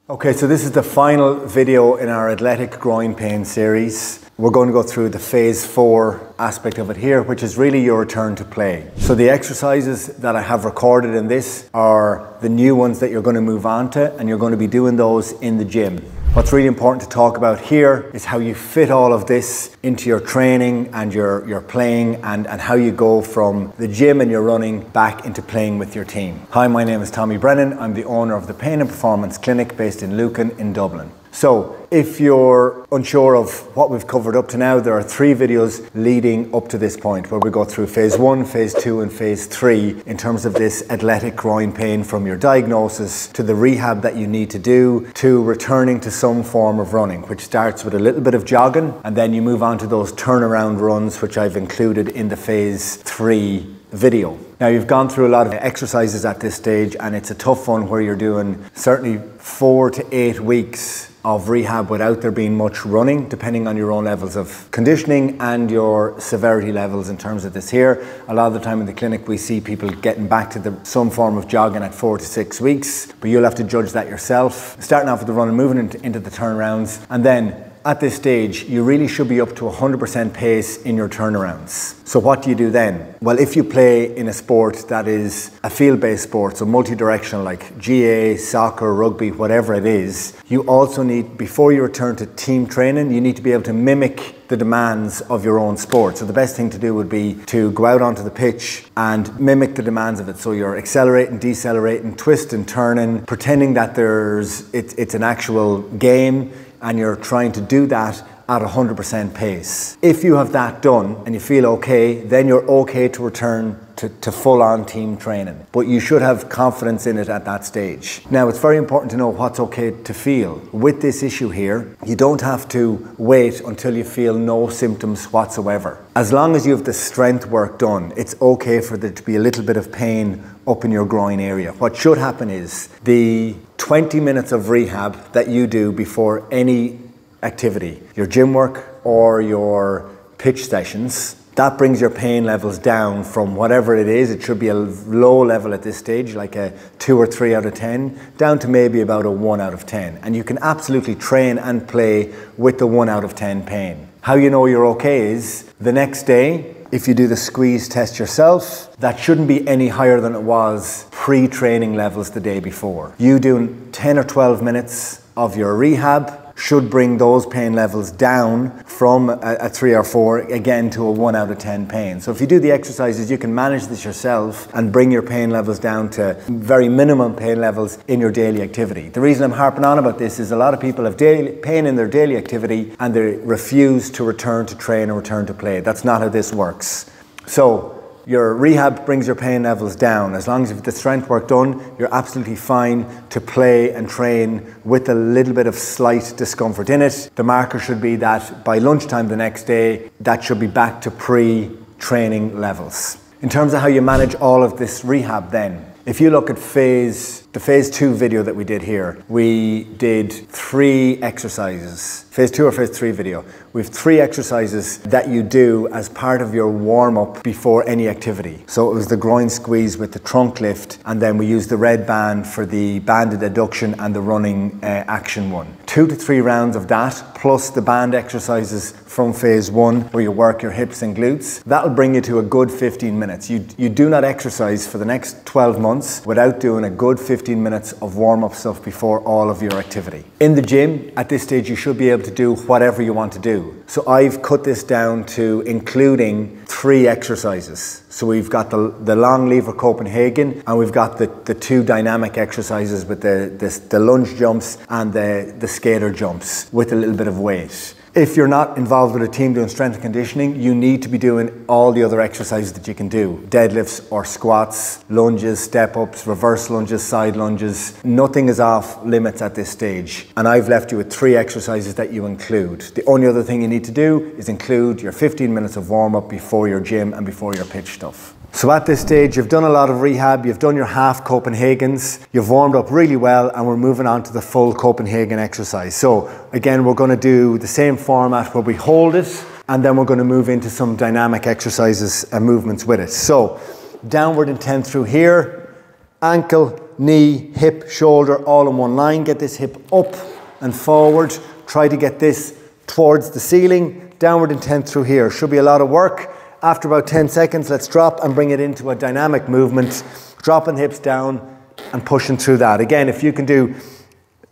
Okay, so this is the final video in our athletic groin pain series. We're going to go through the phase 4 aspect of it here, which is really your return to play. So the exercises that I have recorded in this are the new ones that you're going to move on to, and you're going to be doing those in the gym. What's really important to talk about here is how you fit all of this into your training and your playing and how you go from the gym and your running back into playing with your team. Hi, my name is Tommy Brennan. I'm the owner of the Pain and Performance Clinic based in Lucan in Dublin. So if you're unsure of what we've covered up to now, there are 3 videos leading up to this point where we go through phase 1, phase 2 and phase 3 in terms of this athletic groin pain, from your diagnosis to the rehab that you need to do to returning to some form of running, which starts with a little bit of jogging, and then you move on to those turnaround runs, which I've included in the phase 3 video. Now, you've gone through a lot of exercises at this stage, and it's a tough one where you're doing certainly 4 to 8 weeks of rehab without there being much running, depending on your own levels of conditioning and your severity levels in terms of this here. A lot of the time in the clinic we see people getting back to some form of jogging at 4 to 6 weeks, but you'll have to judge that yourself. Starting off with the run and moving into the turnarounds, and then at this stage, you really should be up to 100% pace in your turnarounds. So what do you do then? Well, if you play in a sport that is a field-based sport, so multi-directional like GA, soccer, rugby, whatever it is, you also need, before you return to team training, you need to be able to mimic the demands of your own sport. So the best thing to do would be to go out onto the pitch and mimic the demands of it. So you're accelerating, decelerating, twisting, turning, pretending that it's an actual game, and you're trying to do that at 100% pace. If you have that done and you feel okay, then you're okay to return to full-on team training. But you should have confidence in it at that stage. Now, it's very important to know what's okay to feel. With this issue here, you don't have to wait until you feel no symptoms whatsoever. As long as you have the strength work done, it's okay for there to be a little bit of pain up in your groin area. What should happen is the 20 minutes of rehab that you do before any activity, your gym work or your pitch sessions, that brings your pain levels down from whatever it is. It should be a low level at this stage, like a 2 or 3 out of 10, down to maybe about a 1 out of 10. And you can absolutely train and play with the 1 out of 10 pain. How you know you're okay is the next day, if you do the squeeze test yourself, that shouldn't be any higher than it was pre-training levels the day before. You doing 10 or 12 minutes of your rehab should bring those pain levels down from a 3 or 4 again to a 1 out of 10 pain. So if you do the exercises, you can manage this yourself and bring your pain levels down to very minimum pain levels in your daily activity. The reason I'm harping on about this is a lot of people have pain in their daily activity and they refuse to return to train or return to play. That's not how this works. So your rehab brings your pain levels down. As long as you've the strength work done, you're absolutely fine to play and train with a little bit of slight discomfort in it. The marker should be that by lunchtime the next day, that should be back to pre-training levels. In terms of how you manage all of this rehab then, if you look at the phase 2 video that we did here, we did 3 exercises. Phase 2 or phase 3 video. We have 3 exercises that you do as part of your warm-up before any activity. So it was the groin squeeze with the trunk lift, and then we used the red band for the banded adduction and the running action one. 2 to 3 rounds of that, plus the band exercises from phase 1 where you work your hips and glutes. That'll bring you to a good 15 minutes. You do not exercise for the next 12 months without doing a good 15 minutes of warm-up stuff before all of your activity. In the gym, at this stage, you should be able to do whatever you want to do. So I've cut this down to including 3 exercises. So we've got the long lever Copenhagen, and we've got the 2 dynamic exercises with the lunge jumps and the skater jumps with a little bit of weight. If you're not involved with a team doing strength and conditioning, you need to be doing all the other exercises that you can do. Deadlifts or squats, lunges, step-ups, reverse lunges, side lunges. Nothing is off limits at this stage. And I've left you with 3 exercises that you include. The only other thing you need to do is include your 15 minutes of warm-up before your gym and before your pitch stuff. So at this stage, you've done a lot of rehab, you've done your half Copenhagens, you've warmed up really well, and we're moving on to the full Copenhagen exercise. So again, we're going to do the same format where we hold it, and then we're going to move into some dynamic exercises and movements with it. So downward intent through here, ankle, knee, hip, shoulder, all in one line. Get this hip up and forward. Try to get this towards the ceiling. Downward intent through here. Should be a lot of work. After about 10 seconds, let's drop and bring it into a dynamic movement. Dropping the hips down and pushing through that. Again, if you can do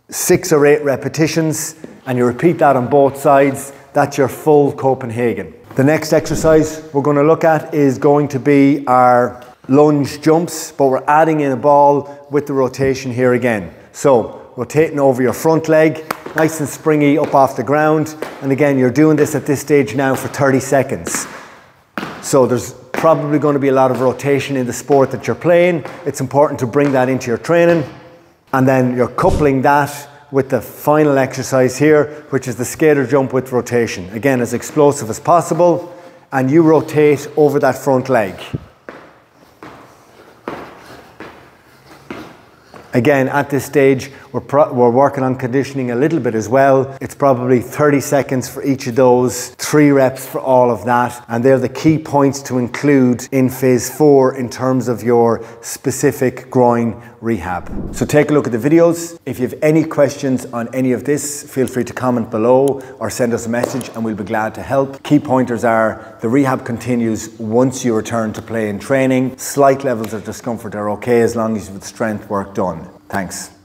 6 or 8 repetitions and you repeat that on both sides, that's your full Copenhagen. The next exercise we're going to look at is going to be our lunge jumps, but we're adding in a ball with the rotation here again. So rotating over your front leg, nice and springy up off the ground. And again, you're doing this at this stage now for 30 seconds. So there's probably going to be a lot of rotation in the sport that you're playing. It's important to bring that into your training. And then you're coupling that with the final exercise here, which is the skater jump with rotation. Again, as explosive as possible, and you rotate over that front leg. Again, at this stage, we're working on conditioning a little bit as well. It's probably 30 seconds for each of those, 3 reps for all of that. And they're the key points to include in phase 4 in terms of your specific groin rehab. So take a look at the videos. If you have any questions on any of this, feel free to comment below or send us a message and we'll be glad to help. Key pointers are the rehab continues once you return to play and training. Slight levels of discomfort are okay as long as you've strength work done. Thanks.